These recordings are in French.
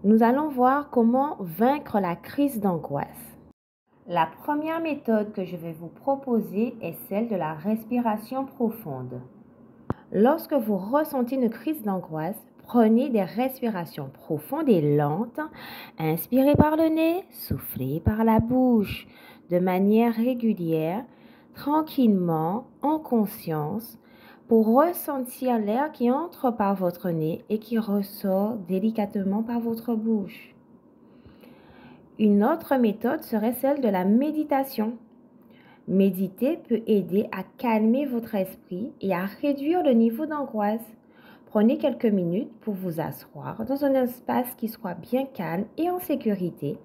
Nous allons voir comment vaincre la crise d'angoisse. La première méthode que je vais vous proposer est celle de la respiration profonde. Lorsque vous ressentez une crise d'angoisse, prenez des respirations profondes et lentes. Inspirez par le nez, soufflez par la bouche de manière régulière, tranquillement, en conscience, pour ressentir l'air qui entre par votre nez et qui ressort délicatement par votre bouche. Une autre méthode serait celle de la méditation. Méditer peut aider à calmer votre esprit et à réduire le niveau d'angoisse. Prenez quelques minutes pour vous asseoir dans un espace qui soit bien calme et en sécurité,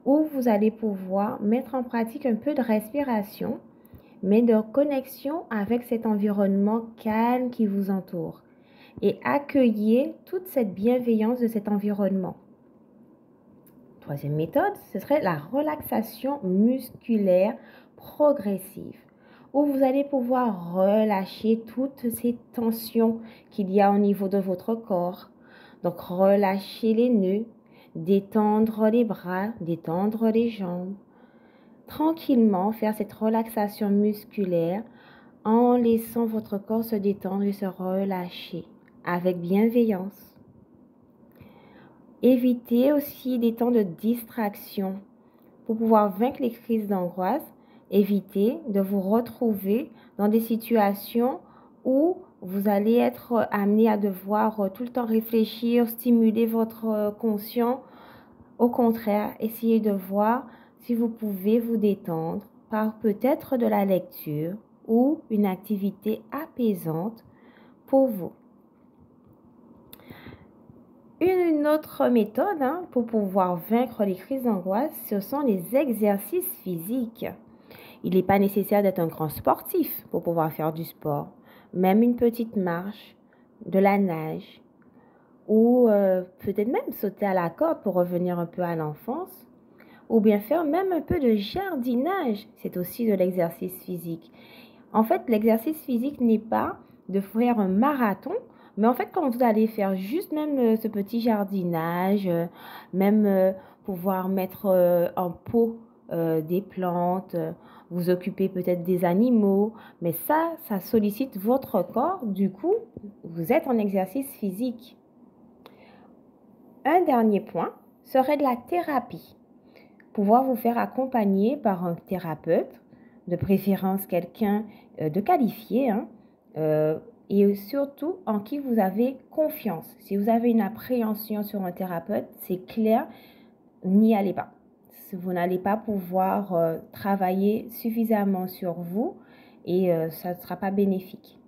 où vous allez pouvoir mettre en pratique un peu de respiration, mais de connexion avec cet environnement calme qui vous entoure et accueillez toute cette bienveillance de cet environnement. Troisième méthode, ce serait la relaxation musculaire progressive, où vous allez pouvoir relâcher toutes ces tensions qu'il y a au niveau de votre corps. Donc, relâcher les nœuds, détendre les bras, détendre les jambes. Tranquillement, faire cette relaxation musculaire en laissant votre corps se détendre et se relâcher avec bienveillance. Évitez aussi des temps de distraction. Pour pouvoir vaincre les crises d'angoisse, évitez de vous retrouver dans des situations où vous allez être amené à devoir tout le temps réfléchir, stimuler votre conscient. Au contraire, essayez de voir si vous pouvez vous détendre par peut-être de la lecture ou une activité apaisante pour vous. Une autre méthode pour pouvoir vaincre les crises d'angoisse, ce sont les exercices physiques. Il n'est pas nécessaire d'être un grand sportif pour pouvoir faire du sport. Même une petite marche, de la nage ou peut-être même sauter à la corde pour revenir un peu à l'enfance ou bien faire même un peu de jardinage. C'est aussi de l'exercice physique. En fait, l'exercice physique n'est pas de faire un marathon, mais en fait, quand vous allez faire juste même ce petit jardinage, même pouvoir mettre en pot des plantes, vous occuper peut-être des animaux, mais ça sollicite votre corps. Du coup, vous êtes en exercice physique. Un dernier point serait de la thérapie. Pouvoir vous faire accompagner par un thérapeute, de préférence quelqu'un de qualifié, et surtout en qui vous avez confiance. Si vous avez une appréhension sur un thérapeute, c'est clair, n'y allez pas. Vous n'allez pas pouvoir travailler suffisamment sur vous et ça ne sera pas bénéfique.